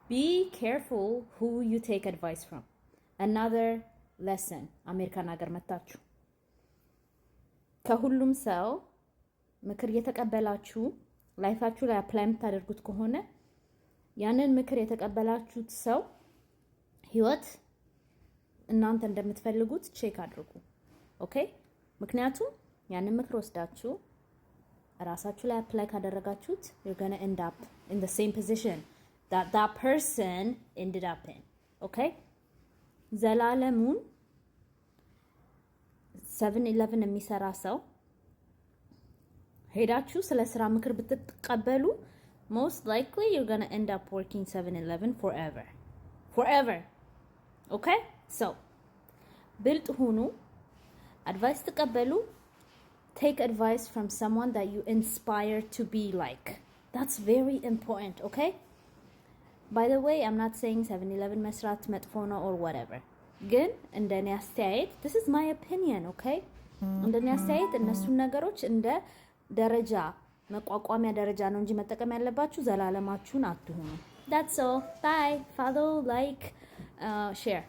be careful who you take advice from. Another lesson አሜሪካን ሀገር መጣችሁ ከሁሉም ሰው ምክር እየተቀበላችሁ ላይፋችሁ ላይ አፕላይ የምታደርጉት ከሆነ ያንን ምክር የተቀበላችሁት ሰው ህይወት እናንተ እንደምትፈልጉት ቼክ አድርጉ። ኦኬ? ምክንያቱም ያንን ምክር ወስዳችሁ ራሳችሁ ላይ አፕላይ ካደረጋችሁት you're going to end up in the same position that person ended up in. Okay? ዘላለሙን 7-11 የሚሰራ ሰው ሄዳችሁ ስለ ስራ ምክር ብትቀበሉ most likely you're going to end up working 7-11 forever. Okay? So ብልጥ ሁኑ። advice ተቀበሉ. Take advice from someone that you inspire to be like. That's very important, okay? By the way, I'm not saying 7-11 መስራት መጥፎ ነው or whatever. ግን እንደኔ አስተያየት this is my opinion, okay? እንደኔ አስተያየት እነሱን ነገሮች እንደ ደረጃ መቋቋሚያ ደረጃ ነው እንጂ መጠቀም ያለባችሁ ዘላለማችሁን አትሁኑ። That's all. Bye. Follow, like, share.